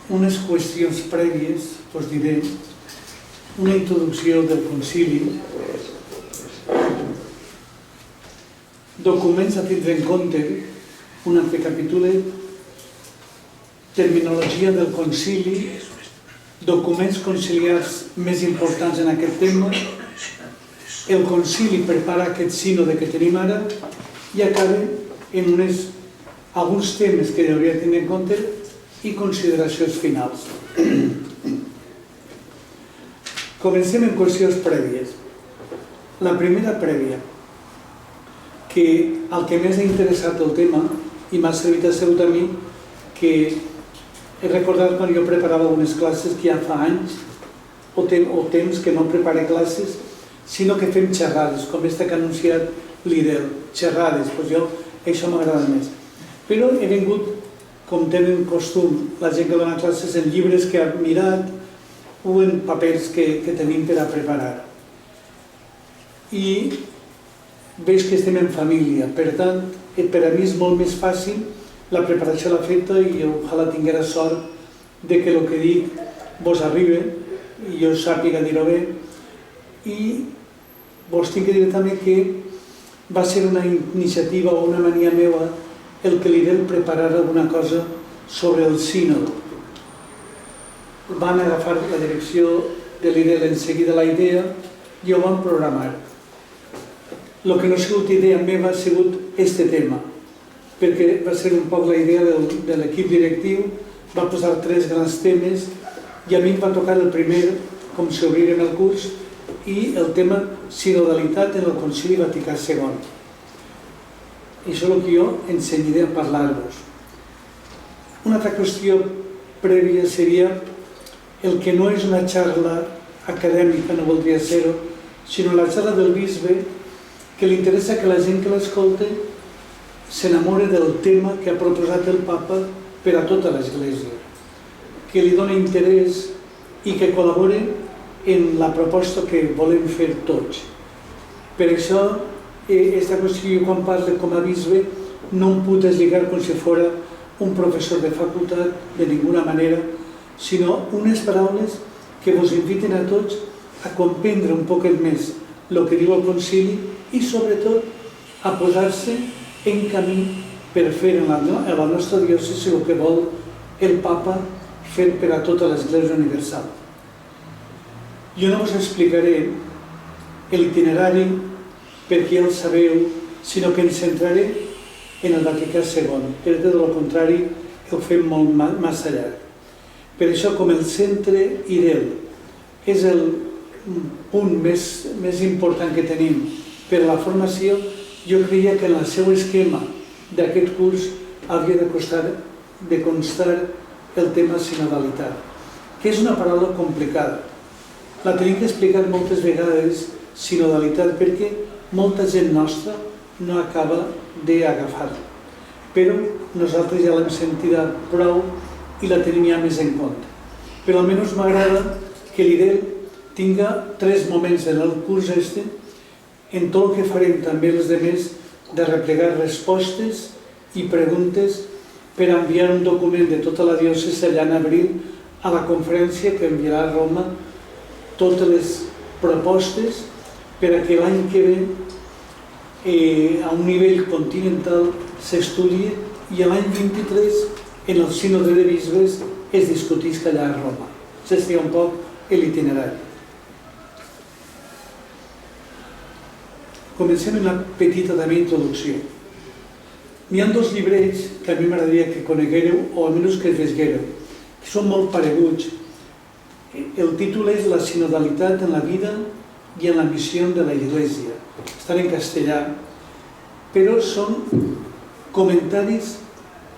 unes qüestions prèvies, us diré, una introducció del concili, documents a tindre en compte, un altre capítol, terminologia del concili, documents conciliars més importants en aquest tema, el concili prepara aquest sínode que tenim ara i acaba en alguns temes que hauria de tenir en compte i consideracions finals. Comencem amb qüestions prèvies. La primera prèvia, que el que més ha interessat el tema i m'ha servit a sigut a mi, que he recordat quan jo preparava unes classes que ja fa anys o temps que no prepare classes, sinó que fem xerrades, com aquesta que ha anunciat l'IDEL, xerrades, doncs jo això m'agrada més. Però he vingut, com tenen costum, la gent que dona classes en llibres que ha mirat o en papers que tenim per a preparar. I veig que estem en família, per tant, per a mi és molt més fàcil la preparació l'ha feta i ojalà tinguera sort de que el que dic vos arribi i jo sàpiga dir-ho bé. I vos tinc que dir també que va ser una iniciativa o una mania meva el que l'IDEL preparara alguna cosa sobre el sínode. Van agafar la direcció de l'IDEL en seguida la idea i ho van programar. El que no ha sigut idea meva ha sigut aquest tema, perquè va ser un poc la idea de l'equip directiu, va posar 3 grans temes i a mi em va tocar el primer, com si obrirem el curs, i el tema sinodalitat en el Concili Vaticà II. I això és el que jo ensenyaré a parlar-vos. Una altra qüestió prèvia seria el que no és una xarra acadèmica, no voldria ser-ho, sinó la xarra del bisbe, que li interessa que la gent que l'escolta s'enamore del tema que ha proposat el papa per a tota l'Església, que li doni interès i que col·labore en la proposta que volem fer tots. Per això, aquesta qüestió, quan parlo com a bisbe, no em puc deslligar com si fos un professor de facultat, de ninguna manera, sinó unes paraules que vos inviten a tots a comprendre un poquet més el que diu el concili i, sobretot, a posar-se en camí per fer en la nostra diòcesi el que vol el papa fer per a tota l'Església Universal. Jo no us explicaré l'itinerari perquè ja el sabeu, sinó que ens centraré en el Vaticà II, perquè del contrari ho fem molt massa llarg. Per això, com el centre IDEL és el punt més important que tenim per a la formació, jo creia que en el seu esquema d'aquest curs havia de constar el tema sinodalitat, que és una paraula complicada. La tenim d'explicar moltes vegades, sinodalitat, perquè molta gent nostra no acaba d'agafar-la. Però nosaltres ja l'hem sentida prou i la tenim ja més en compte. Però almenys m'agrada que l'IDEL tinga 3 moments en el curs en tot el que farem també els altres de replegar respostes i preguntes per enviar un document de tota la diòcesi allà en abril a la conferència que enviarà a Roma totes les propostes per a que l'any que ve a un nivell continental s'estudi i l'any 23 en el sínode de bisbes es discutís allà a Roma. Això seria un poc l'itinerari. Comencem amb una petita també introducció. N'hi ha 2 llibrets que a mi m'agradaria que coneguéreu o almenys que lleguéreu, que són molt pareguts. El títol és La sinodalitat en la vida i en la missió de la Iglesia. Estan en castellà, però són comentaris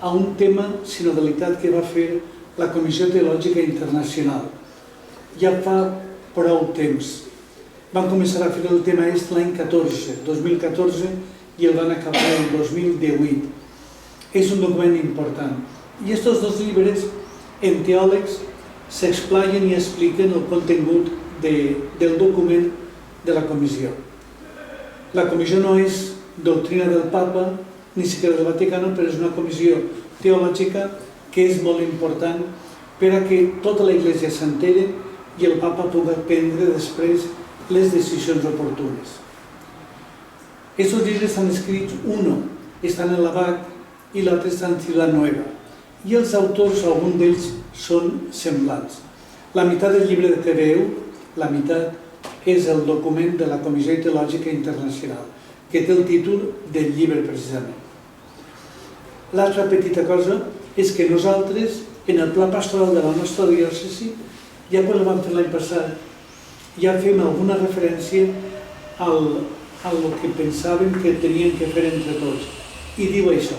a un tema sinodalitat que va fer la Comissió Teològica Internacional. Ja fa prou temps. Van començar a fer el tema l'any 2014, i el van acabar el 2018. És un document important. I aquests 2 llibres, en teòlegs, s'explaien i expliquen el contingut del document de la comissió. La comissió no és doctrina del papa, ni siquiera del Vaticano, però és una comissió teològica que és molt important per a que tota la Iglesia s'entere i el papa pugui prendre després les decisions oportunes. Estos llibres estan escrits, uno està en el Abac i l'altre està en Ciudad Nueva, i els autors, alguns d'ells, són semblants. La meitat del llibre que veieu, la meitat, és el document de la Comissió Teològica Internacional, que té el títol del llibre precisament. L'altra petita cosa és que nosaltres, en el pla pastoral de la nostra diòcesi, ja quan el vam fer l'any passat, ja fem alguna referència al que pensàvem que teníem que fer entre tots. I diu això: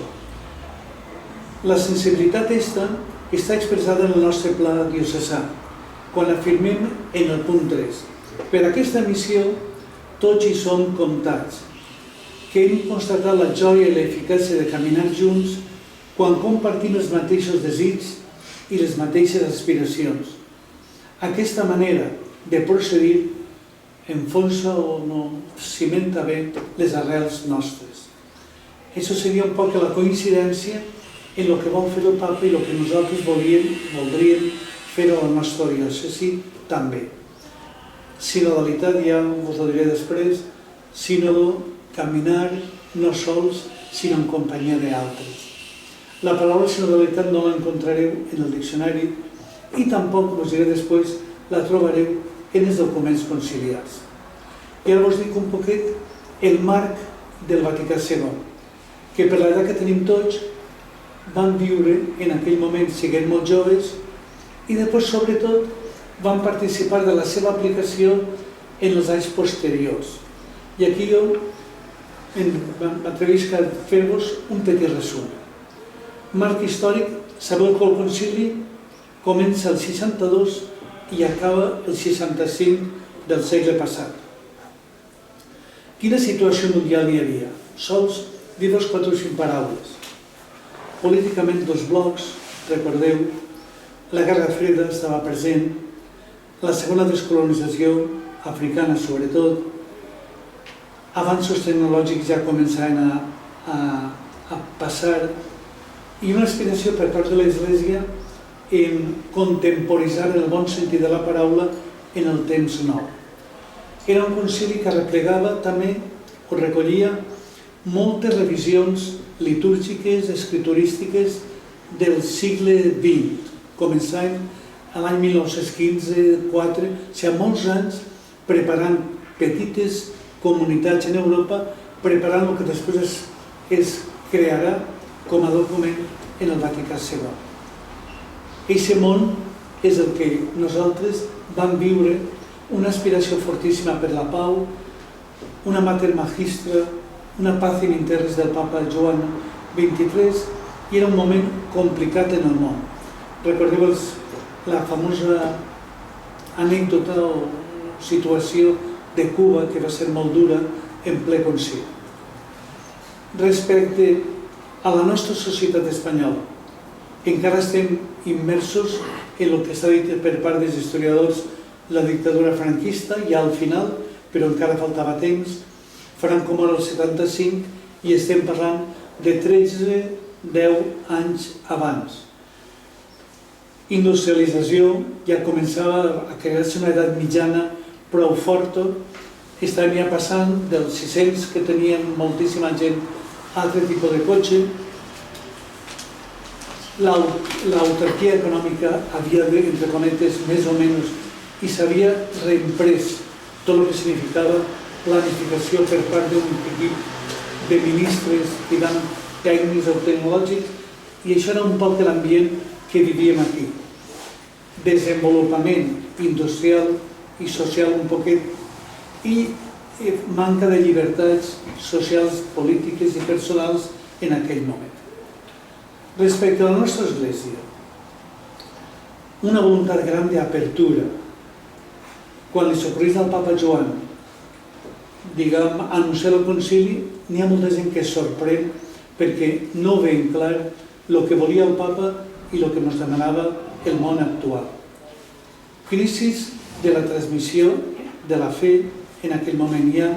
la sensibilitat està expressada en el nostre pla diocesà, quan afirmem en el punt 3. Per aquesta missió, tots hi som comptats, que hem constatat la joia i l'eficàcia de caminar junts quan compartim els mateixos desigs i les mateixes aspiracions. Aquesta manera de procedir enfonsa o no cimenta bé les arrels nostres. Això seria un poc la coincidència en el que vol fer el papa i el que nosaltres voldríem fer a la nostra diòcesi també. Sinodalitat, ja us ho diré després, sínodo, caminar, no sols, sinó en companyia d'altres. La paraula sinodalitat no l'encontrareu en el diccionari i tampoc, us diré després, la trobareu en els documents conciliars. I ara us dic un poquet el marc del Vaticà II, que per l'edat que tenim tots van viure en aquell moment, siguent molt joves, i després, sobretot, van participar de la seva aplicació en els anys posteriors. I aquí jo m'atreveixo a fer-vos un petit resum. Marc històric, sabeu que el concili comença el 62 i acaba el 65 del segle passat. Quina situació mundial hi havia? Sols dir-vos 4 o 5 paraules. Políticament, 2 blocs, recordeu, la Guerra Freda estava present, la segona descolonització, africana sobretot, avanços tecnològics ja començaven a passar i una aspiració per part de l'Església en contemporitzar, en el bon sentit de la paraula, en el temps nou. Era un concili que replegava també, o recollia, moltes revisions litúrgiques, escriturístiques del segle XX, començant l'any 1915-4, molts anys preparant petites comunitats en Europa, preparant el que després es crearà com a document en el Vaticà II. Aquest món és el que nosaltres vam viure, una aspiració fortíssima per la pau, una Mater Magistra, una Pacem in Terris del papa Joan XXIII, i era un moment complicat en el món. Recordeu la famosa anècdota o situació de Cuba, que va ser molt dura en ple concili. Respecte a la nostra societat espanyola, encara estem immersos en el que s'ha dit per part dels historiadors, la dictadura franquista, ja al final, però encara faltava temps. Franco mor el 75 i estem parlant de 10 anys abans. Industrialització, ja començava a crear-se una edat mitjana prou forta, estàvem ja passant dels 600 que tenien moltíssima gent a altre tipus de cotxe. L'autarquia econòmica havia, entre cometes, més o menys, i s'havia reemprès tot el que significava planificació per part d'un equip de ministres, tècnics o tecnològics, i això era un poc l'ambient que vivíem aquí. Desenvolupament industrial i social un poquet, i manca de llibertats socials, polítiques i personals en aquell moment. Respecte a la nostra Església, una voluntat gran d'apertura. Quan li s'ocorreix al papa Joan, anunciar el concili, n'hi ha molta gent que es sorprèn perquè no veien clar el que volia el papa i el que ens demanava el món actual. Crisis de la transmissió de la fe en aquell moment. Hi ha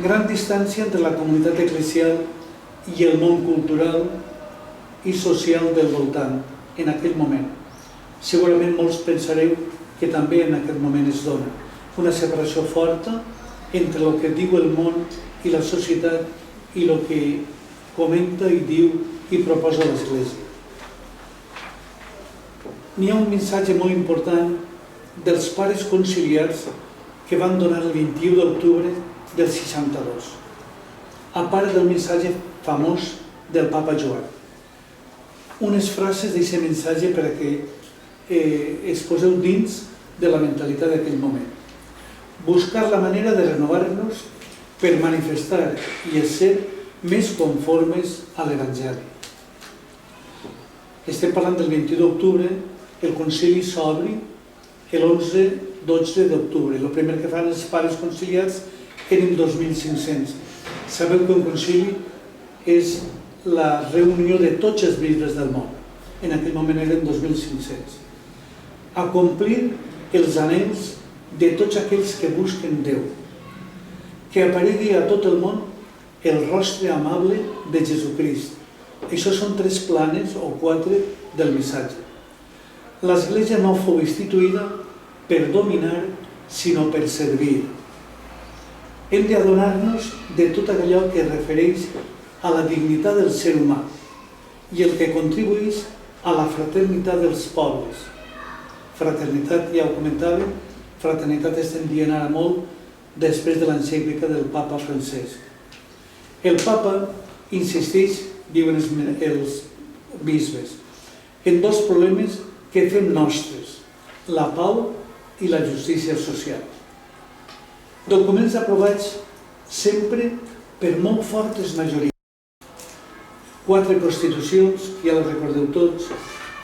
gran distància entre la comunitat eclesial i el món cultural i social del voltant en aquell moment. segurament molts pensareu que també en aquest moment es dona una separació forta entre el que diu el món i la societat i el que comenta i diu i proposa l'Església. N'hi ha un missatge molt important dels pares conciliars que van donar el 21 d'octubre del 62, a part del missatge famós del Papa Joan. Unes frases d'aquest missatge perquè es poseu dins de la mentalitat d'aquell moment. Buscar la manera de renovar-nos per manifestar i ser més conformes a l'Evangeli. Estem parlant del 21 d'octubre, el concili s'obri l'11-12 d'octubre. El primer que fan els pares conciliars eren 2.500. Sabeu que un concili és la reunió de tots els bisbes del món. En aquell moment eren 2.500. A complir els anhels de tots aquells que busquen Déu. Que aparegui a tot el món el rostre amable de Jesucrist. Això són 3 planes o 4 del missatge. L'Església no fou instituïda per dominar, sinó per servir. Hem d'adonar-nos de tot allò que es refereix a la dignitat del ser humà i el que contribueix a la fraternitat dels pobles. Fraternitat, ja ho comentàvem, fraternitat estem dient ara molt després de l'encíclica del Papa Francesc. El Papa insisteix, diuen els bisbes, en 2 problemes que fem nostres, la pau i la justícia social. Documents aprovats sempre per molt fortes majories. 4 constitucions, que ja les recordeu tots,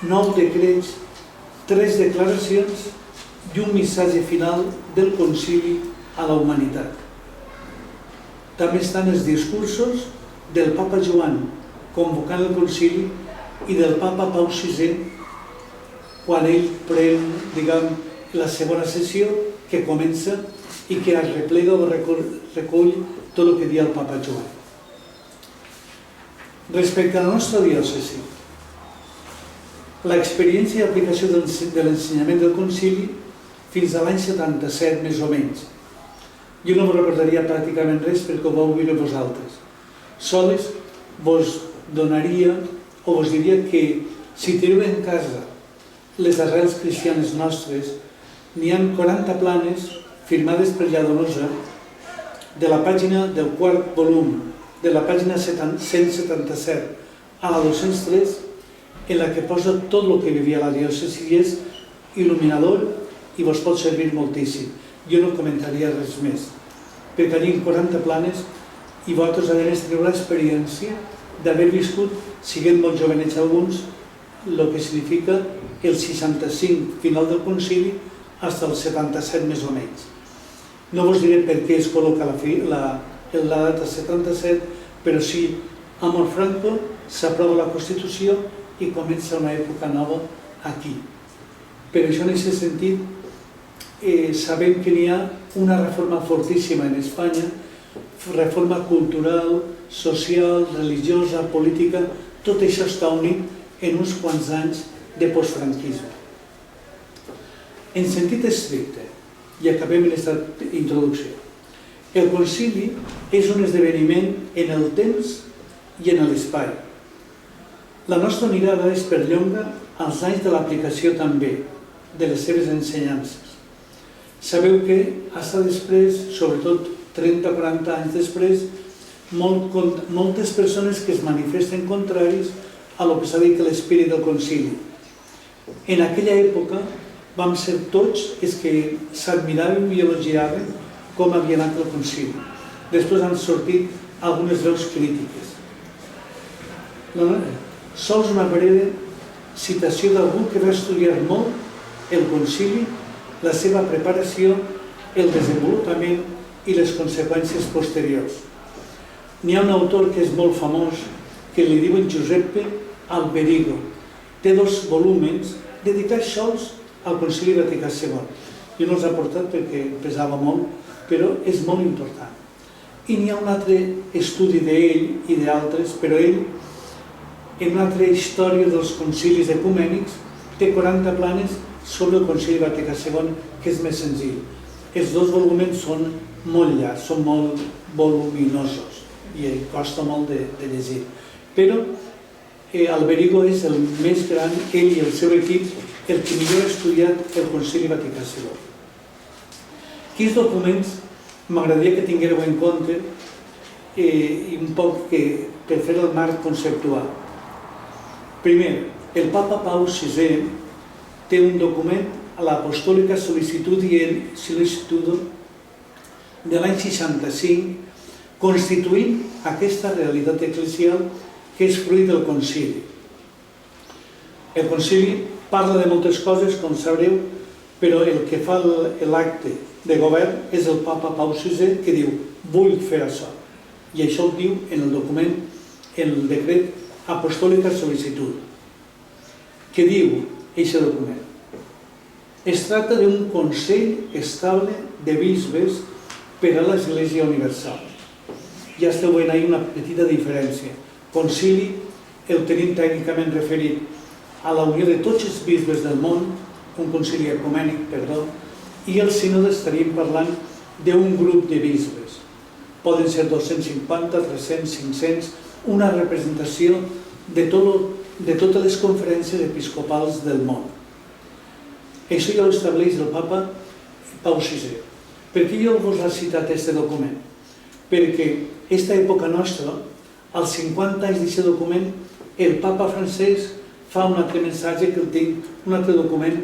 9 decrets, 3 declaracions i un missatge final del concili a la humanitat. També estan els discursos del Papa Joan convocant el concili i del Papa Pau VI quan ell pren, diguem, la segona sessió que comença i que es replega o recull tot el que dia el Papa Joan. Respecte a la nostra diòcesi, l'experiència i aplicació de l'ensenyament del concili fins a l'any 77, més o menys. Jo no vos recordaria pràcticament res perquè ho vau viure vosaltres. Sols vos donaria o vos diria que si teniu en casa les arrels cristianes nostres, n'hi ha 40 planes firmades per Lladonosa de la pàgina del 4º volum, de la pàgina 177 a la 203, en la que posa tot el que vivia la diòcesi i és il·luminador i vos pot servir moltíssim. Jo no comentaria res més, perquè allí 40 planes i vosaltres a més teniu l'experiència d'haver viscut, siguent molt jovenets alguns, el que significa el 65 final del concili fins al 77 més o menys. No vos diré per què es col·loca la data 77, però sí, amb el Franco s'aprova la Constitució i comença una època nova aquí. Per això, en aquest sentit, sabem que n'hi ha una reforma fortíssima en Espanya, reforma cultural, social, religiosa, política, tot això està unit en uns quants anys de postfranquisme. En sentit estricte, i acabem aquesta introducció, el concili és un esdeveniment en el temps i en l'espai. La nostra mirada es perllonga als anys de l'aplicació també de les seves ensenyances. Sabeu que, fins després, sobretot 30-40 anys després, moltes persones que es manifesten contraris a lo que s'ha dit que l'espírit del concili. En aquella època vam ser tots els que s'admiraven i elogiaven com havia anat el concili. Després han sortit algunes veus crítiques. Sols una breu citació d'algú que va estudiar molt el concili, la seva preparació, el desenvolupament i les conseqüències posteriors. N'hi ha un autor que és molt famós, que li diuen Giuseppe Alberigo. Té 2 volúmens dedicats sols al Concili Vaticà II. Jo no els he portat perquè pesava molt, però és molt important. I n'hi ha un altre estudi d'ell i d'altres, però ell, en una altra història dels concilis ecumènics, té 40 planes sobre el Concili Vaticà II, que és més senzill. Els dos voluments són molt llargs, són molt voluminosos i costa molt de llegir. Però Alberigo és el més gran, ell i el seu equip, el que millor ha estudiat el Concili Vaticà II. Quins documents m'agradaria que tinguéreu en compte i un poc per fer el marc conceptual. Primer, el Papa Pau VI té un document a l'Apostòlica Sollicitudo de l'any 65 constituint aquesta realitat eclesial que és fruit del concili. El concili parla de moltes coses, com sabreu, però el que fa l'acte de govern és el Papa Pau VI que diu vull fer això. I això ho diu en el document, en el decret Apostòlica Solicitud. Què diu aquest document? Es tracta d'un consell estable de bisbes per a l'Església Universal. Ja esteu veient ahí una petita diferència. Concili el tenim tècnicament referit a la unió de tots els bisbes del món, un concili ecumènic, perdó, i el sínode estaríem parlant d'un grup de bisbes. Poden ser 250, 300, 500, una representació de totes les conferències episcopals del món. Això ja ho estableix el Papa Pau VI. Per què jo us he citat aquest document? Perquè aquesta època nostra, als 50 anys d'aquest document, el Papa francès fa un altre missatge que el tinc, un altre document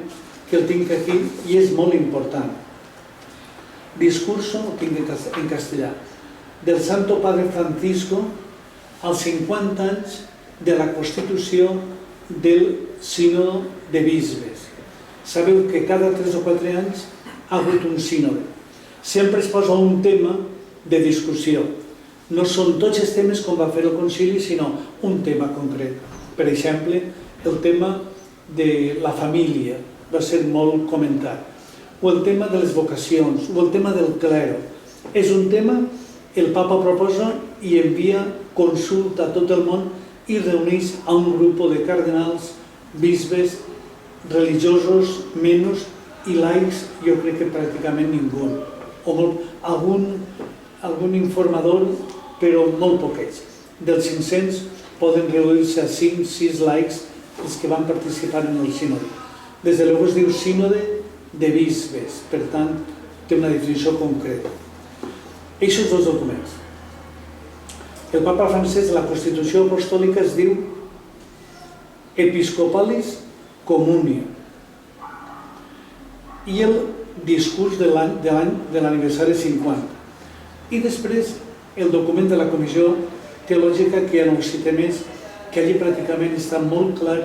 que el tinc aquí i és molt important. Discurso, ho tinc en castellà, del Santo Padre Francisco als 50 anys de la constitució del Sínode de Bisbes. Sabeu que cada 3 o 4 anys ha hagut un sínode. Sempre es posa un tema de discussió. No són tots els temes com va fer el concili, sinó un tema concret. Per exemple, el tema de la família va ser molt comentat, o el tema de les vocacions, o el tema del clero. És un tema, el Papa proposa i envia consulta a tot el món i reuneix a un grup de cardenals, bisbes, religiosos, menys, i laics, jo crec que pràcticament ningú. O algun informador, però molt poquets. Dels 500 poden reduir-se a 5, 6 laics els que van participar en el sínode. Des de llavors es diu sínode de bisbes, per tant, té una definició concreta. Aquests dos documents. El Papa francès, la Constitució Apostòlica, es diu Episcopalis Communia. I el discurs de l'aniversari 50. I després el document de la Comissió Teològica, que ja no ho cité més, que allí pràcticament està molt clar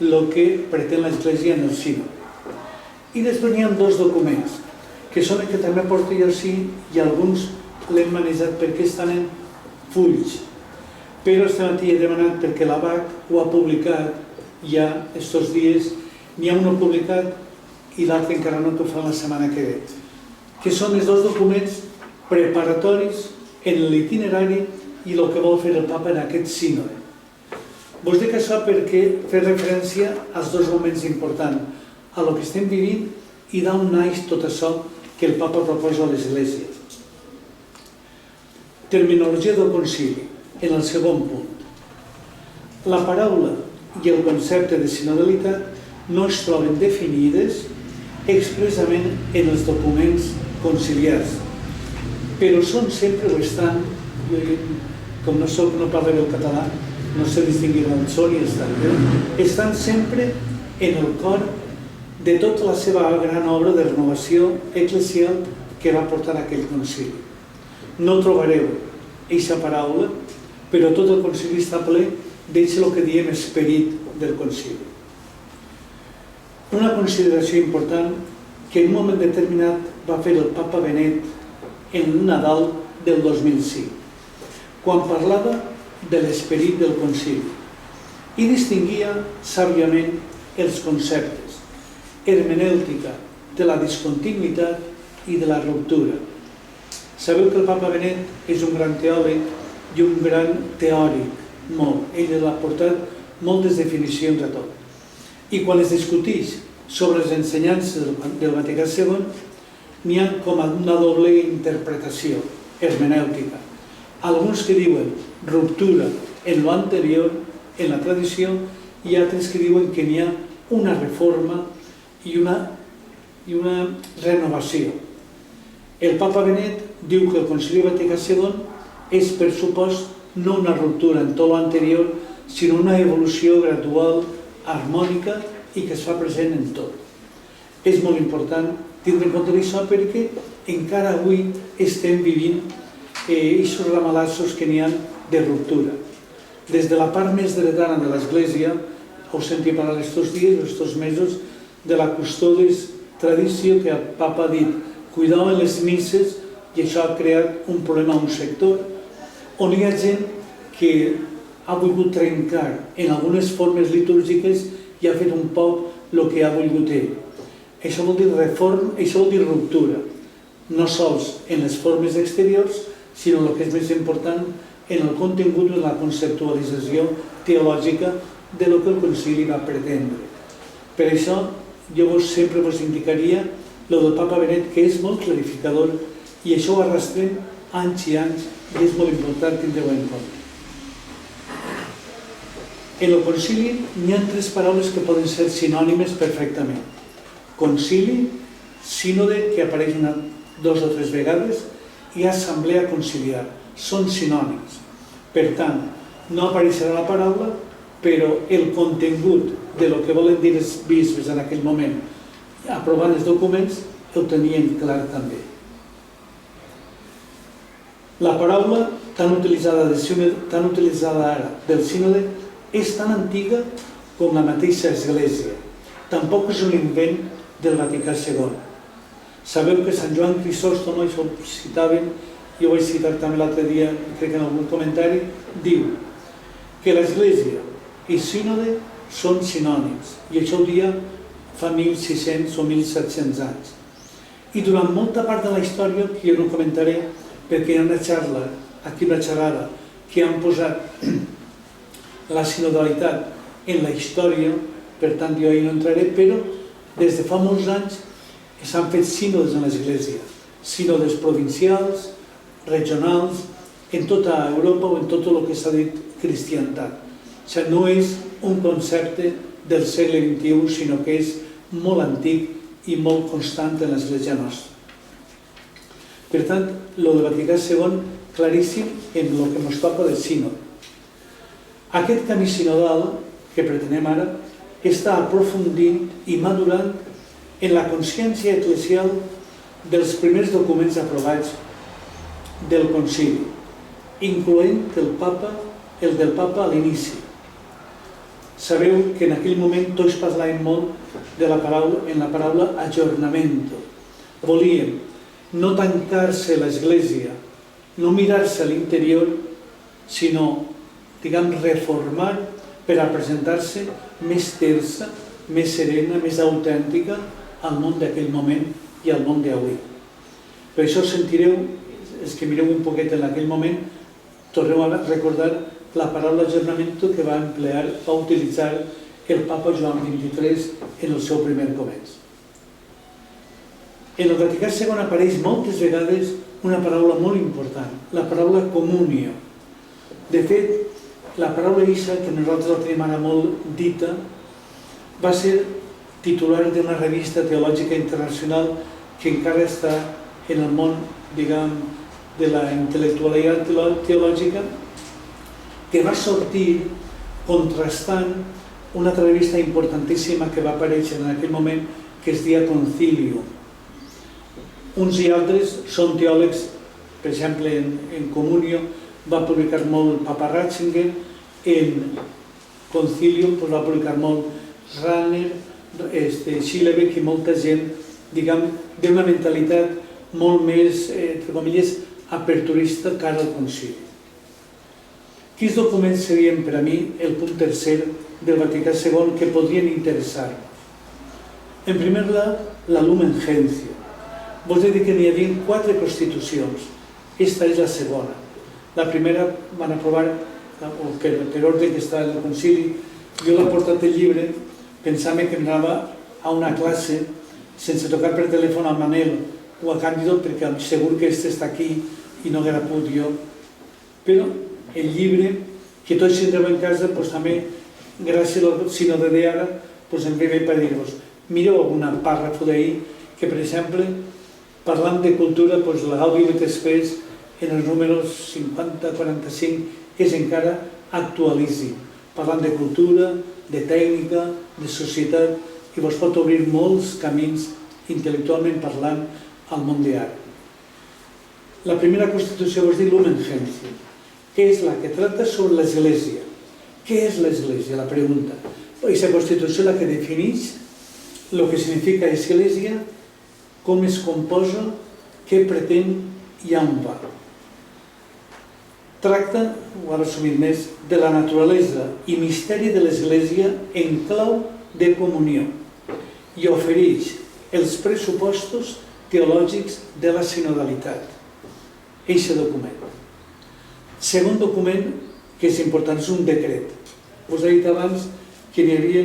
el que pretén l'Església en el sínode. I després hi ha dos documents, que són els que també porto jo així, i alguns l'hem manejat perquè estan en fulls. Però este matí he demanat perquè l'ABAC ho ha publicat ja estos dies, n'hi ha un publicat i l'altre encara no, que ho fa la setmana que ve, que són els dos documents preparatoris en l'itinerari i el que vol fer el Papa en aquest sínode. Vos dic això perquè fer referència als dos moments importants, a lo que estem vivint i d'on naix tot això que el Papa proposa a l'Església. Terminologia del concili, en el segon punt. La paraula i el concepte de sinodalitat no es troben definides expressament en els documents conciliars, però són sempre o estan, com no parlo el català, no sé distingir on són i estan sempre en el cor de tota la seva gran obra de renovació eclesial que va portar aquell concili. No trobareu aquesta paraula, però tot el concili està ple d'ell que diem esperit del concili. Una consideració important que en un moment determinat va fer el Papa Benet en el Nadal del 2005, quan parlava de l'esperit del concili i distingia sàviament els conceptes, hermenèutica de la discontinuïtat i de la ruptura. Sabeu que el Papa Benet és un gran teòleg i un gran teòric, molt. Ell ha portat moltes definicions a tot. I quan es discuteix sobre les ensenyances del Vaticà II, n'hi ha com una doble interpretació hermenèutica. Alguns que diuen ruptura en l'anterior, en la tradició, i altres que diuen que n'hi ha una reforma i una renovació. El papa Benet diu que el Concili Vaticà II és, per supost, no una ruptura en tot l'anterior, sinó una evolució gradual, harmònica i que es fa present en tot. És molt important tindre en compte això perquè encara avui estem vivint aquests ramalassos que n'hi ha de ruptura. Des de la part més dretana de l'Església, heu sentit parlar estos dies, estos mesos, de la custodes tradició que el papa ha dit, cuidau en les misses, i això ha creat un problema a un sector, on hi ha gent que ha volgut trencar en algunes formes litúrgiques i ha fet un poc el que ha volgut ell. Això vol dir reforma, això vol dir ruptura, no sols en les formes exteriors, sinó el que és més important en el contingut de la conceptualització teològica de lo que el concili va pretendre. Per això jo sempre vos indicaria el del papa Benet, que és molt clarificador, i això ho arrastrem anys i anys i és molt important tindre-ho en compte. En el concili n'hi ha 3 paraules que poden ser sinònimes perfectament. Concili, sínode, que apareix 2 o 3 vegades, i assemblea conciliar. Són sinònims. Per tant, no apareixerà la paraula, però el contingut de lo que volen dir els bisbes en aquell moment, aprovant els documents, ho tenien clar també. La paraula tan utilitzada ara del sínode és tan antiga com la mateixa Església. Tampoc és un invent del Vaticà II. Sabeu que Sant Joan Crisòstom, això ho citaven, jo ho vaig citar també l'altre dia, crec que en algun comentari, diu que l'Església i sínode són sinònims, i això ho dia fa 1.600 o 1.700 anys. I durant molta part de la història, que jo no comentaré, perquè hi ha una xarra, aquí una xerrada, que han posat la sinodalitat en la història, per tant jo hi no entraré, però des de fa molts anys s'han fet sínodes en l'Església, sínodes provincials, regionals, en tota Europa o en tot el que s'ha dit cristiantat. O sigui, no és un concepte del segle XXI, sinó que és molt antic i molt constant en l'Església nostra. Per tant, el del Vaticà II, claríssim en el que ens toca del sínode. Aquest camí sinodal que pretenem ara està aprofundint i madurant en la consciència eclesial dels primers documents aprovats del concili, incloent el del papa a l'inici. Sabeu que en aquell moment tots parlàvem molt de la paraula aggiornamento. Volíem no tancar-se l'Església, no mirar-se a l'interior, sinó, reformar per a presentar-se més tersa, més serena, més autèntica al món d'aquell moment i al món d'avui. Per això sentireu, els que mireu un poquet en aquell moment, torneu a recordar la paraula aggiornamento que va utilitzar el papa Joan XXIII en el seu primer començ. En el Vaticà II apareix moltes vegades una paraula molt important, la paraula comunio. De fet, la paraula eixa, que nosaltres la tenim ara molt dita, va ser titular d'una revista teològica internacional que encara està en el món, de la intel·lectualitat teològica, que va sortir contrastant una altra revista importantíssima que va aparèixer en aquell moment, que es deia Concilium. Uns i altres són teòlegs, per exemple, en Comunio va publicar molt el papa Ratzinger, en Concilium va publicar molt Rahner, Schillebeck i molta gent, d'una mentalitat molt més, entre comilles, aperturista cara al concili. Quins documents serien per a mi el punt tercer del Vaticà II que podrien interessar-me? En primer lloc, la Lumen Gentium. Vos he dit que n'hi havia 4 constitucions. Esta és la segona. La primera van aprovar, per ordre que està en el concili, jo l'he portat el llibre pensava que anava a una classe sense tocar per telèfon al Manel o a Càndido, perquè segur que este està aquí i no haguera pogut jo. Però el llibre, que tots tindreu en casa, també, gràcies al sínode d'ara, em ve bé per dir-vos. Mireu algun pàrrafo d'ahir que, per exemple, parlant de cultura, la Gaudium et Spes, en els números 50-45, és encara actualitzi, parlant de cultura, de tècnica, de societat, i vos pot obrir molts camins intel·lectualment parlant al món d'ara. La primera Constitució vos diu Lumen Gentium, que és la que tracta sobre l'Església. Què és l'Església? La pregunta. Aquesta Constitució és la que defineix el que significa Església, com es composa, què pretén i on va. Tracta, ho ha resumit més, de la naturalesa i misteri de l'Església en clau de comunió i ofereix els pressupostos teològics de la sinodalitat. Eixe document. Segon document, que és important, és un decret. Us he dit abans que hi havia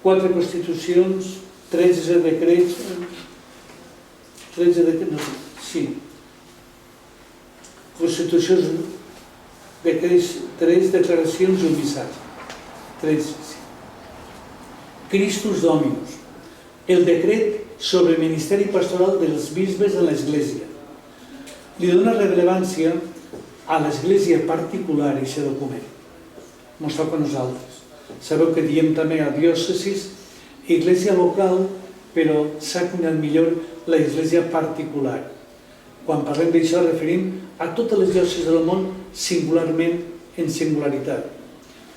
4 constitucions, 13 decrets, 13 decrets, sí. Constitucions, decrets, 3 declaracions i un missatge. 13, sí. Christus Dominus, el decret sobre el ministeri pastoral dels bisbes en l'Església. Li dona rellevància a l'Església particular, aquest document. Ens toca a nosaltres. Sabeu que diem també a diòcesis, Església local, però s'ha cunyat millor l'Església particular. Quan parlem d'això referim a totes les diòcesis del món singularment en singularitat.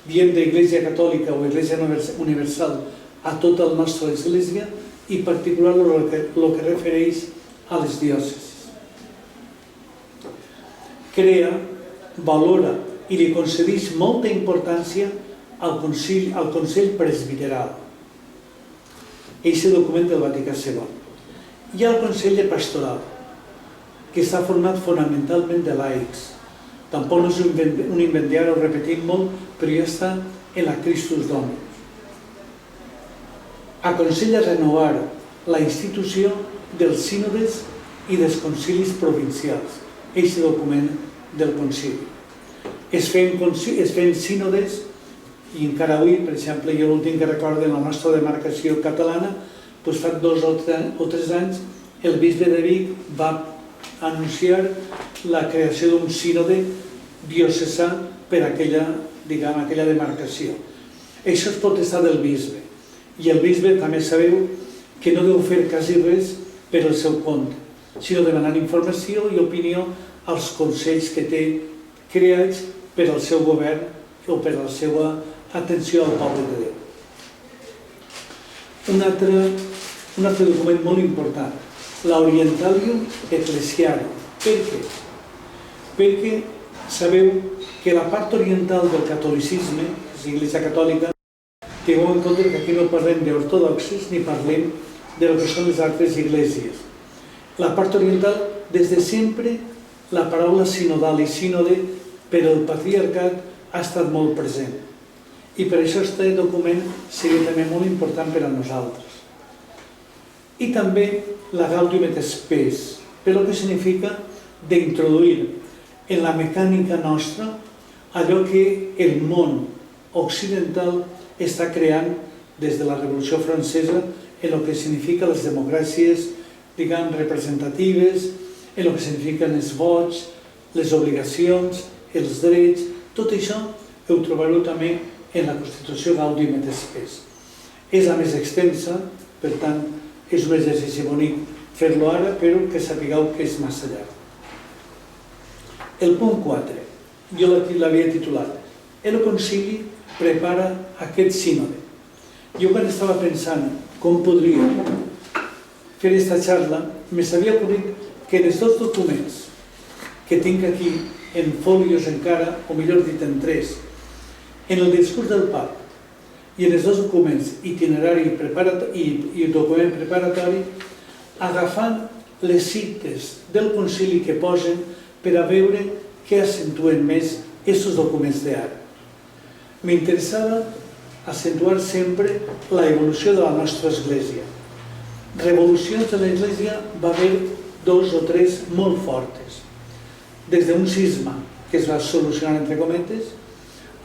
Diem d'Església catòlica o Església universal a tota la nostra Església i particular el que refereix a les diòcesis. Crea, valora i li concedeix molta importància al Consell Presbiteral. Eixe document del Vaticà II. Hi ha el Consell de Pastoral, que està format fonamentalment de laics. Tampoc no és un invent d'ara, ho repetim molt, però ja està en la Christus Dominus. Aconsella renovar la institució dels sínodes i dels concilis provincials. Eixe document del concili. Es feien sínodes i encara avui, per exemple, jo l'últim que recordo en la nostra demarcació catalana, fa 2 o 3 anys el bisbe de Vic va anunciar la creació d'un sínode diocesà per aquella demarcació. Això és potestat del bisbe. I el bisbe també sabeu que no deu fer quasi res per al seu compte, sinó demanant informació i opinió als consells que té creats per al seu govern o per a la seva atenció al poble de Déu. Un altre document molt important, l'Orientalium Ecclesiarum. Per què? Perquè sabeu que la part oriental del catolicisme, l'Església Catòlica, tingueu en compte que aquí no parlem d'ortodoxes ni parlem de lo que són les altres esglésies. La part oriental, des de sempre, la paraula sinodal i sínode per al patriarcat ha estat molt present. I per això aquest document seria també molt important per a nosaltres. I també la Gaudium et Spes, per el que significa d'introduir en la mecànica nostra allò que el món occidental està creant des de la Revolució Francesa en el que significa les democràcies, diguem, representatives, en el que signifiquen els vots, les obligacions, els drets. Tot això ho trobareu també en la Constitució Gaudium et Spes. És la més extensa, per tant, és un exercici bonic fer-lo ara, però que sapigueu que és massa llarg. El punt 4, jo l'havia titulat, el concili prepara aquest sínode. Jo quan estava pensant com podria fer aquesta xarla, me s'havia ocorrit que en els 2 documents que tinc aquí, en fòlios encara, o millor dit en 3, en el discurs del Papa i en els 2 documents, itinerari i document preparatori, agafant les cites del concili que posen per a veure què accentuen més aquests documents d'ara. M'interessava accentuar sempre la evolució de la nostra Església. Revolucions de l'Església va haver 2 o 3 molt fortes. Des d'un cisma, que es va solucionar entre cometes,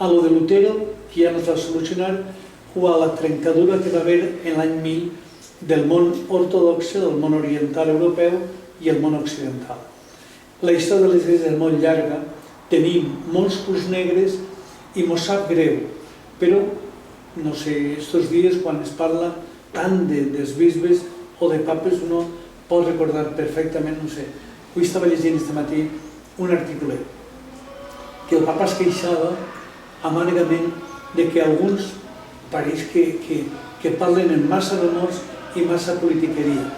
a lo de Lutero, que ja no es va solucionar, o a la trencadura que va haver en l'any 1000 del món ortodoxe, del món oriental europeu i el món occidental. La història de l'Església és molt llarga, tenim molts punts negres i mos sap greu, però, no sé, estos dies quan es parla tant dels bisbes o de papes, uno pot recordar perfectament, no sé, avui estava llegint aquest matí un article que el papa es queixava amargament de que alguns pareix que parlen en massa rumors i massa politiqueria.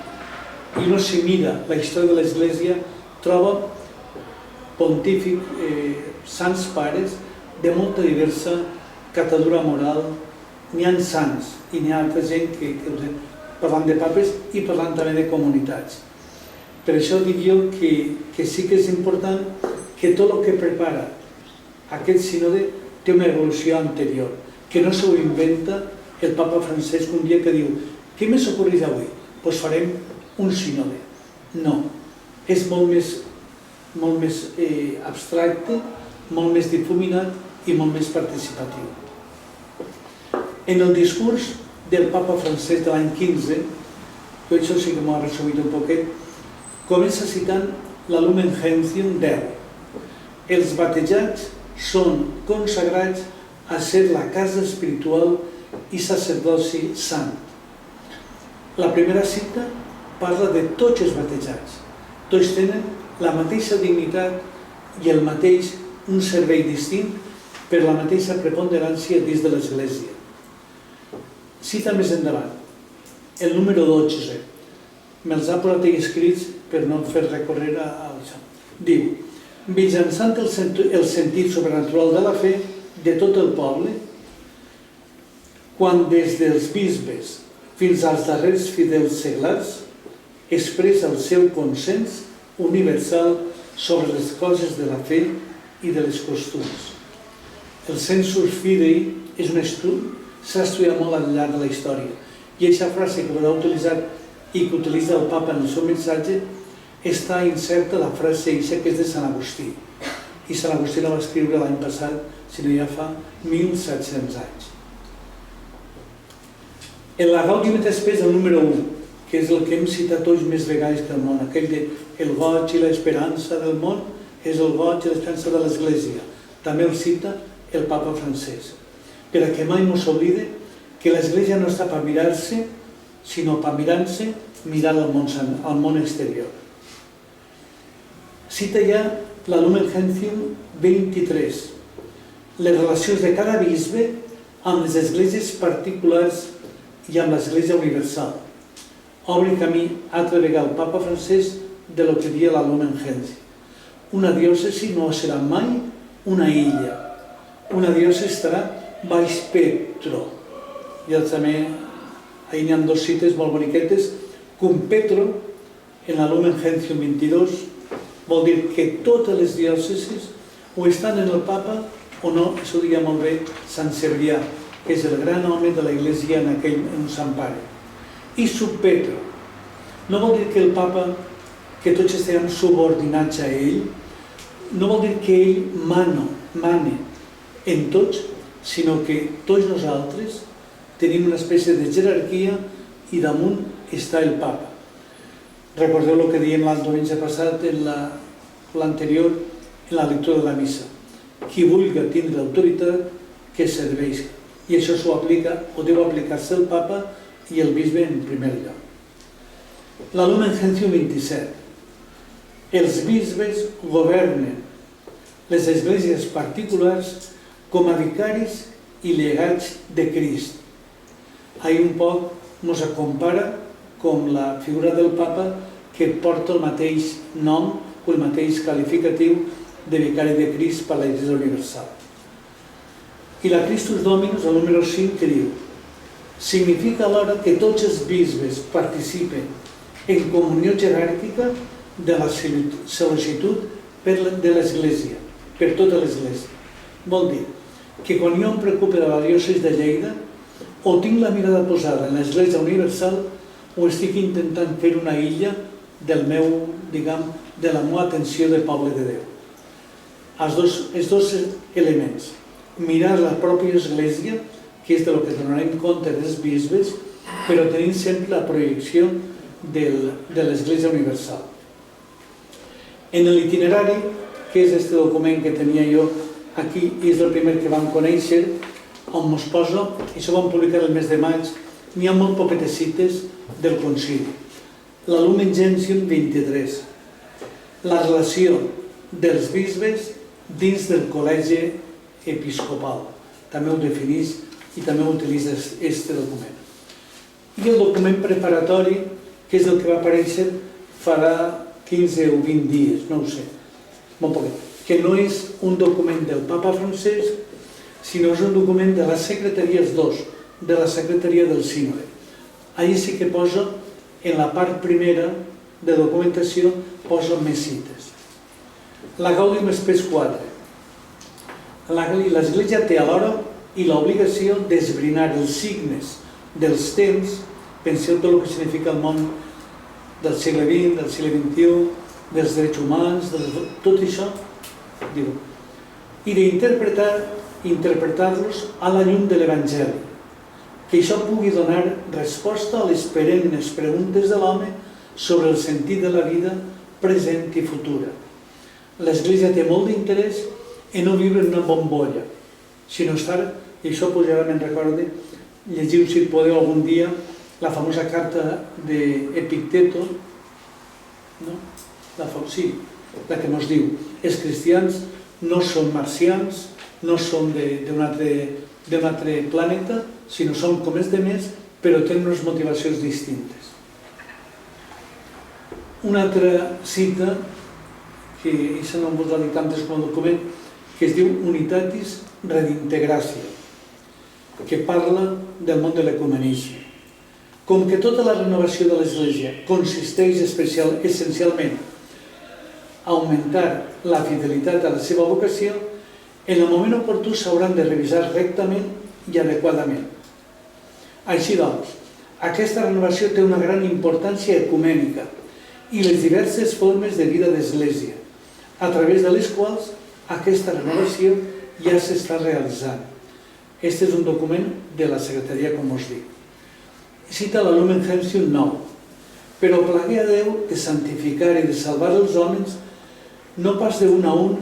I uno si mira la història de l'Església troba pontífic, sants pares de molta diversa catadura moral. N'hi ha sants i n'hi ha altra gent que parlant de papes i parlant també de comunitats. Per això dic jo que sí que és important que tot el que prepara aquest sínode té una evolució anterior, que no s'ho inventa el papa Francesc un dia que diu «Què més ocorrirà avui? Doncs farem un sínode». No, és molt més abstracte, molt més difuminat i molt més participatiu. En el discurs del papa Francesc de l'any 15, jo això sí que m'ho ha resumit un poquet, comença citant la Lumen Gentium 10. Els batejats són consagrats a ser la casa espiritual i sacerdoci sant. La primera cita parla de tots els batejats. Tots tenen la mateixa dignitat i el mateix, un servei distint per la mateixa preponderància dins de l'Església. Cita més endavant, el número 12. Me'ls ha posat escrits per no fer recórrer a això. Diu, mitjançant el sentit sobrenatural de la fe de tot el poble, quan des dels bisbes fins als darrers fidels seglars expressa el seu consens universal sobre les coses de la fe i de les costums. El sensus fidei és un estudi, s'ha estudiat molt al llarg de la història, i aquesta frase que ha utilitzat i que utilitza el papa en el seu missatge està inserta la frase eixa que és de Sant Agustí. I Sant Agustí la va escriure l'any passat, si no ja fa 1.700 anys. En la Gaudium et Spes, el número 1, que és el que hem citat tots més vegades que el món, aquell de el goig i l'esperança del món és el goig i l'esperança de l'Església. També el cita el papa Francesc. Per a que mai no s'oblide que l'Església no està per mirar-se, sinó per mirar-se, mirar al món exterior. Cita ja la Lumen Gentium 23, les relacions de cada bisbe amb les esglésies particulars i amb l'Església Universal. Obre camí altra vegada el papa Francesc de lo que dia la Lumen Gentium. Una diòcesi no serà mai una illa. Una diòcesi estarà baix Petro. I també, ahir n'hi ha 2 cites molt boniquetes. Cum Petro, en la Lumen Gentium 22, vol dir que totes les diòcesis o estan en el papa o no, això ho diria molt bé Sant Cebrià, que és el gran home de la Iglesia en Sant Pare. I sub Petro, no vol dir que el papa, que tots estiguem subordinats a ell, no vol dir que ell mane en tots, sinó que tots nosaltres tenim una espècie de jerarquia i damunt està el papa. Recordeu el que dèiem l'altre diumenge passat en l'anterior, en la lectura de la missa. Qui vulgui tindre autoritat, que serveix. I això s'ho aplica, o deu aplicar-se el papa i el bisbe en primer lloc. La Lumen Gentium 27. Els bisbes governen les esglésies particulars com a vicaris i llegats de Crist. Ahir un poc ens compara com la figura del papa que porta el mateix nom o el mateix qualificatiu de vicari de Crist per la Iglesia Universal. I la Christus Dominus, el número 5, que diu: significa alhora que tots els bisbes participen en comunió jeràrquica de la sol·licitud de l'Església, per tota l'Església. Vol dir que quan jo em preocupo de la diòcesi de Lleida, o tinc la mirada posada en l'Església Universal o estic intentant fer una illa del meu, diguem, de la meva atenció de poble de Déu. Els dos elements. Mirar la pròpia Església, que és del que donarem compte dels bisbes, però tenint sempre la projecció de l'Església Universal. En l'itinerari, que és aquest document que tenia jo aquí, i és el primer que vam conèixer, on mos poso, això ho vam publicar el mes de maig, n'hi ha molt poquetes cites del concili. La Lumen Gentium 23. La relació dels bisbes dins del col·legi episcopal. També ho defineix i també ho utilitza aquest document. I el document preparatori, que és el que va aparèixer farà 15 o 20 dies, no ho sé, molt poquet, que no és un document del Papa Francesc, sinó és un document de la secretaria, els dos, de la secretaria del Sínode. Allí sí que poso, en la part primera de documentació, poso més cites. La Gaudium Spes 4. L'Església té alhora i l'obligació d'esbrinar els signes dels temps, penseu tot el que significa el món del segle XX, del segle XXI, dels drets humans, tot això, diu, i d'interpretar-los a la llum de l'Evangeli, que això pugui donar resposta a les perennes preguntes de l'home sobre el sentit de la vida present i futura. L'Església té molt d'interès en no viure en una bombolla, sinó estar, i això ja me'n recorde, llegiu si podeu algun dia la famosa carta d'Epicteto, sí, la que ens diu, els cristians no són marcians, no són d'un altre planeta, sinó són com els altres, però tenen unes motivacions distintes. Una altra cita, que això no em voldrà dir tantes com el document, que es diu Unitatis Redintegratio, que parla del món de l'ecumenisme. Com que tota la renovació de l'Església consisteix essencialment a augmentar la fidelitat a la seva vocació, en el moment oportú s'hauran de revisar rectament i adequadament. Així doncs, aquesta renovació té una gran importància ecumènica i les diverses formes de vida d'Església, a través de les quals aquesta renovació ja s'està realitzant. Aquest és un document de la secretaria, com us dic. Cita la Lumen Gentium 9. Però plagué a Déu de santificar i de salvar els homes, no pas d'un a un,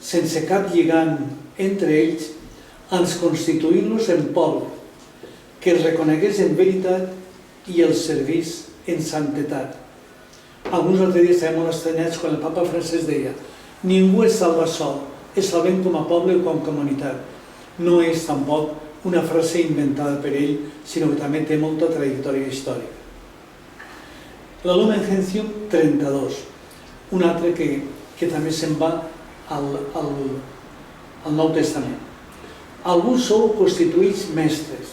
sense cap lligam entre ells, ens constituint-los en poble, que els reconegués en veritat i els servís en santetat. Alguns altres dies estaven molt estranyats quan el Papa Francesc deia: ningú es salva sol, es salvem com a poble o com a comunitat. No és tampoc una frase inventada per ell, sinó que també té molta trajectòria històrica. La Lumen Gentium 32, un altre que també se'n va al Nou Testament. Alguns sou constituïts mestres,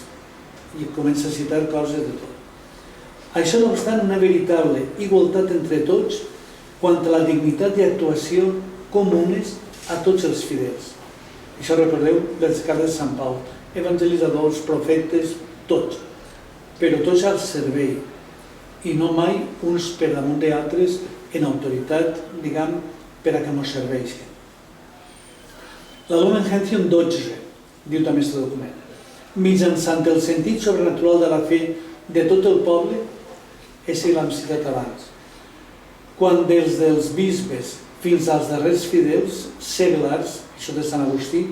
i comença a citar coses de tot. Això no obstant una veritable igualtat entre tots quant a la dignitat i actuació comunes a tots els fidels. Això recordeu les cartes de Sant Pau, evangelitzadors, profetes, tots, però tots al servei, i no mai uns per damunt d'altres en autoritat, diguem, per a que ens serveixin. La Lumen Gentium 12, diu també aquest document, mitjançant el sentit sobrenatural de la fe de tot el poble, és l'hem citat abans, quan des dels bisbes fins als darrers fidels seglars, això de Sant Agustí,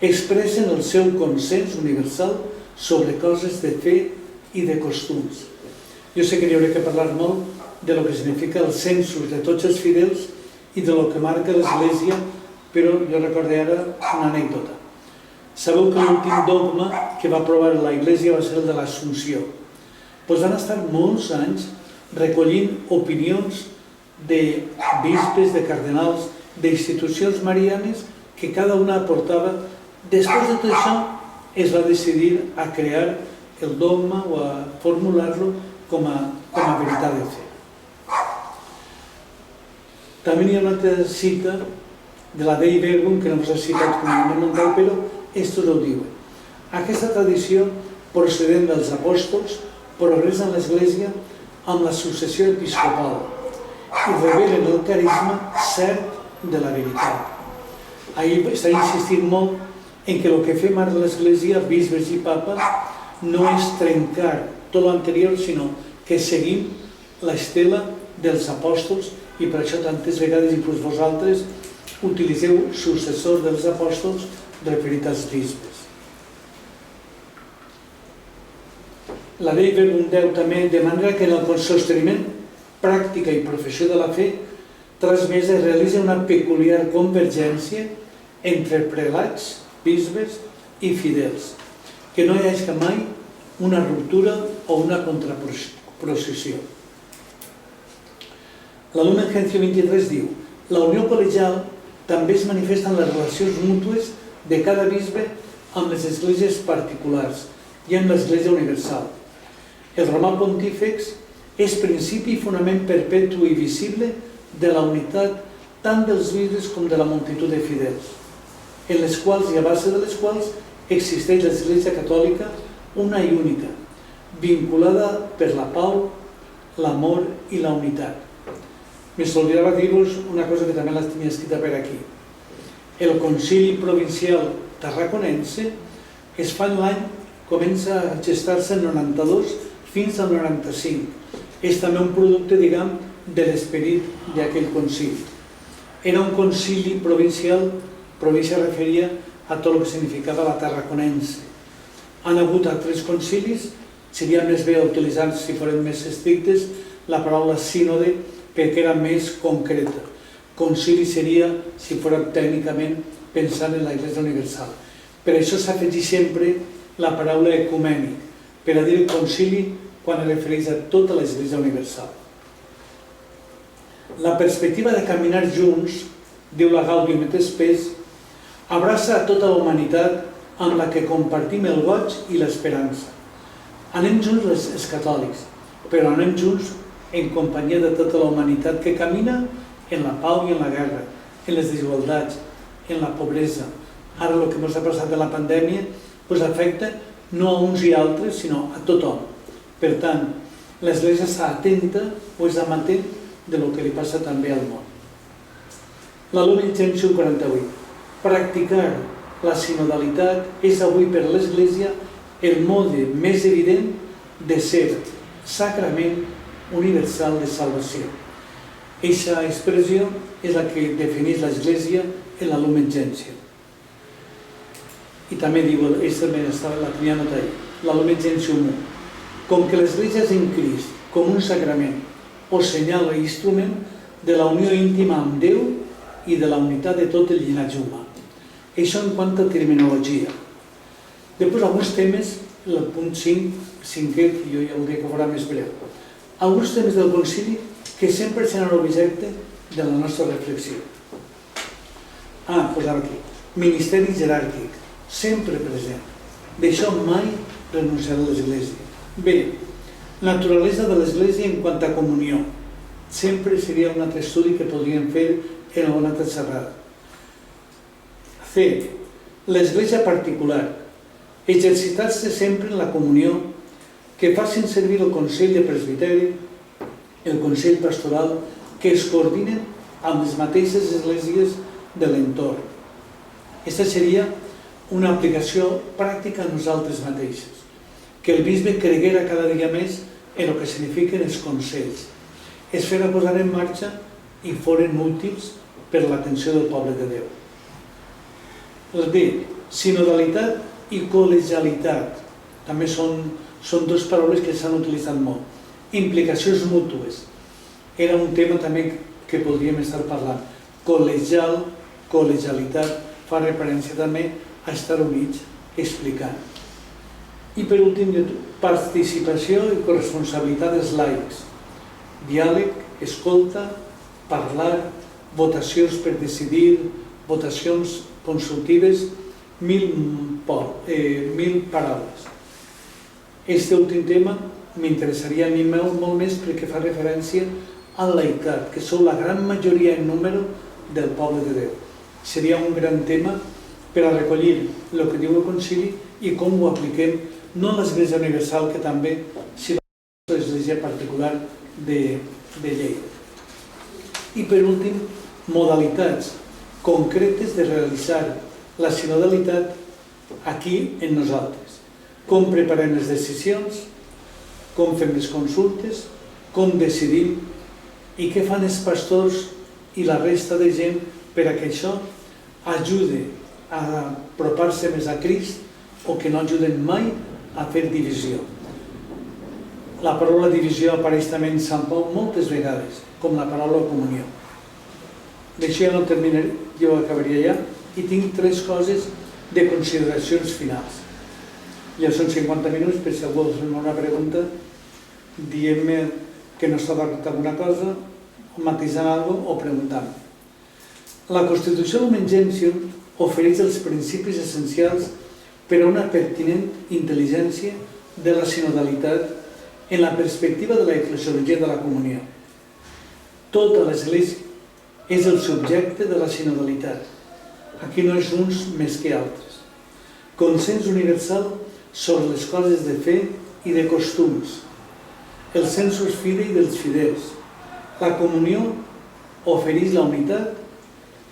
expressen el seu consens universal sobre coses de fe i de costums. Jo sé que hi hauré que parlar molt de lo que significa el census de tots els fidels i de lo que marca l'Església, però jo recordo ara una anècdota. Sabeu que l'últim dogma que va aprovar la Iglesia va ser el de l'Assumpció. Doncs van estar molts anys recollint opinions de bisbes, de cardenals, d'institucions marianes que cada una aportava. Després de tot això es va decidir a crear el dogma o a formular-lo com a veritat de fe. També hi ha una altra cita de la Dei Verbum que no us ha citat com a monumental, però estos ho diuen. Aquesta tradició procedent dels apòstols, progrés en l'Església amb la successió episcopal i revelen el carisma cert de la veritat. Ahir està insistint molt en que el que fem ara a l'Església, bisbes i papes, no és trencar tot l'anterior, sinó que seguim l'estela dels apòstols i per això tantes vegades, inclús vosaltres, utilitzeu successors dels apòstols referit als bisbes. La llei Verbum Deu també demana que en el sosteniment, pràctica i professió de la fe transmesa es realitza una peculiar convergència entre prelats, bisbes i fidels, que no hi hagi mai una ruptura o una contraposició. La Lumen Gentium 23 diu: la unió col·legial també es manifesta en les relacions mútues de cada bisbe amb les esglésies particulars i amb l'Església Universal. El Romà Pontífex és principi i fonament perpetu i visible de la unitat tant dels bisbes com de la multitud de fidels, en les quals i a base de les quals existeix l'Església Catòlica una i única, vinculada per la pau, l'amor i la unitat. M'oblidava dir-vos una cosa que també la tenia escrita per aquí. El Concili Provincial Tarraconense es fa en l'any, comença a gestar-se en 92 fins al 95. És també un producte, diguem, de l'esperit d'aquell concili. Era un concili provincial, província referia a tot el que significava la Tarraconense. Han hagut altres concilis, seria més bé utilitzar, si foren més estrictes, la paraula sínode perquè era més concreta. Concili seria, si fos tècnicament, pensant en la Iglesia Universal. Per això s'afegeix sempre la paraula ecumènic, per a dir concili quan es refereix a tota l'Església Universal. La perspectiva de caminar junts, diu la Gaudium et Spes, abraça a tota la humanitat amb la que compartim el goig i l'esperança. Anem junts els catòlics, però anem junts en companyia de tota la humanitat que camina en la pau i en la guerra, en les desigualtats, en la pobresa. Ara el que ens ha passat de la pandèmia afecta no a uns i altres, sinó a tothom. Per tant, l'Església està atenta o és amatent de lo que li passa també al món. La Lumen Gentium 48. Practicar la sinodalitat és avui per l'Església el mode més evident de ser sacrament universal de salvació. Aquesta expressió és la que defineix l'Església en la Lumen Gentium. I també diu, la tenia nota ahí, la Lumen Gentium 1. Com que l'Església és en Crist com un sacrament o senyal o instrument de la unió íntima amb Déu i de la unitat de tot el llinatge humà. Això en quant a terminologia. Després alguns temes, el punt 5è, jo ja ho dic que farà més breu. Alguns temes del concili que sempre seran objecte de la nostra reflexió. Doncs ara aquí. Ministeri jeràrquic, sempre present. D'això mai renunciarà l'Església. Bé, naturalesa de l'Església en quant a comunió. Sempre seria un altre estudi que podríem fer en alguna altra xerrada. C. L'Església particular. Exercitar-se sempre en la comunió, que facin servir el Consell de Presbiteri, el Consell Pastoral, que es coordinen amb les mateixes esglésies de l'entorn. Aquesta seria una aplicació pràctica a nosaltres mateixes. Que el bisbe creguera cada dia més en el que signifiquen els consells. Es fera posar en marxa i foren útils per l'atenció del poble de Déu. El D. Sinodalitat i col·legialitat. També són dues paraules que s'han utilitzat molt. Implicacions mútues. Era un tema també que podríem estar parlant. Col·legial, col·legialitat, fa referència també a estar units, explicant. I per últim, participació i corresponsabilitat dels laics. Diàleg, escolta, parlar, votacions per decidir, votacions consultives, 1000 paraules. Este últim tema m'interessaria a mi molt més perquè fa referència al laicat, que sou la gran majoria en número del poble de Déu. Seria un gran tema per a recollir el que diu el concili i com ho apliquem no l'Església Universal, que també si l'Església particular de Lleida. I per últim, modalitats concretes de realitzar la sinodalitat aquí en nosaltres. Com preparem les decisions, com fem les consultes, com decidim i què fan els pastors i la resta de gent per a que això ajude a apropar-se més a Crist o que no ajuden mai a fer divisió. La paraula divisió apareix també en Sant Pau moltes vegades, com la paraula comunió. D'això ja no terminaré, jo acabaria ja, i tinc 3 coses de consideracions finals. Ja són 50 minuts, per si algú vol fer una pregunta, dient-me que no està d'acord amb alguna cosa, matisant alguna cosa o preguntant. La Constitució Lumen Gentium ofereix els principis essencials per a una pertinent intel·ligència de la sinodalitat en la perspectiva de l'eclesiologia de la comunió. Tota l'Església és el subjecte de la sinodalitat. Aquí no és uns més que altres. Consens universal sobre les coses de fe i de costums. El sensus fidei dels fidels. La comunió ofereix la unitat,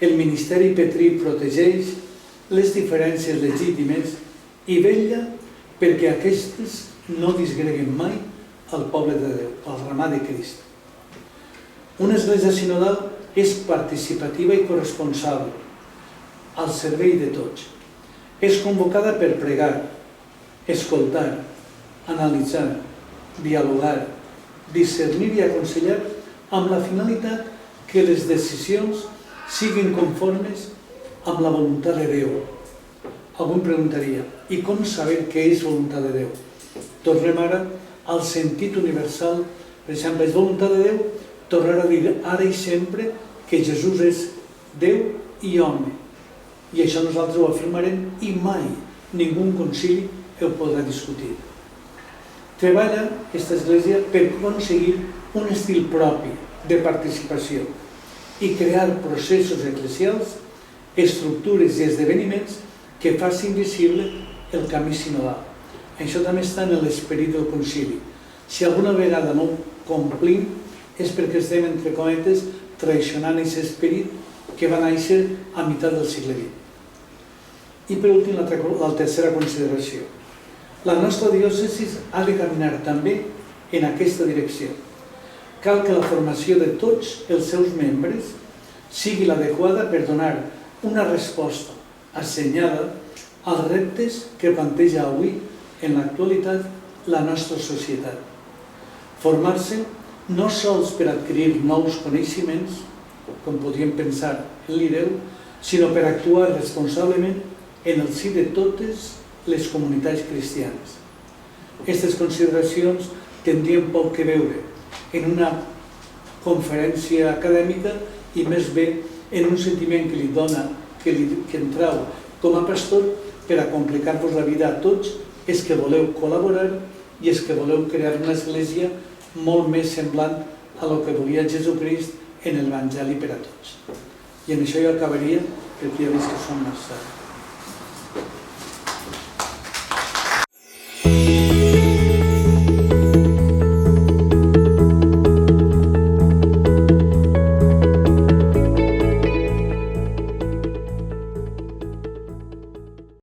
el ministeri petrí protegeix les diferències legítimes i vetlla perquè aquestes no disgreguen mai el poble de Déu, el ramat de Crist. Una església sinodal és participativa i corresponsable, al servei de tots. És convocada per pregar, escoltar, analitzar, dialogar, discernir i aconsellar amb la finalitat que les decisions siguin conformes amb la voluntat de Déu. Algú em preguntaria, i com saber què és voluntat de Déu? Tornem ara al sentit universal. Per exemple, és voluntat de Déu tornar a dir ara i sempre que Jesús és Déu i home. I això nosaltres ho afirmarem i mai ningú concili ho podrà discutir. Treballa aquesta església per aconseguir un estil propi de participació i crear processos eclesials, estructures i esdeveniments que facin visible el camí sinodal. Això també està en l'esperit del concili. Si alguna vegada no ho complim és perquè estem, entre cometes, traicionant aquest esperit que va néixer a meitat del segle XX. I per últim, la tercera consideració. La nostra diòcesi ha de caminar també en aquesta direcció. Cal que la formació de tots els seus membres sigui l'adequada per donar una resposta assenyada als reptes que planteja avui en l'actualitat la nostra societat. Formar-se no sols per adquirir nous coneixements, com podríem pensar en l'IREU, sinó per actuar responsablement en el si de totes les comunitats cristianes. Aquestes consideracions tindrien poc que veure en una conferència acadèmica i més bé en un sentiment que li dona, que em trau com a pastor per a complicar-vos la vida a tots, és que voleu col·laborar i és que voleu crear una església molt més semblant a el que volia Jesucrist en l'Evangeli per a tots. I en això jo acabaria, perquè ja veig que som massa.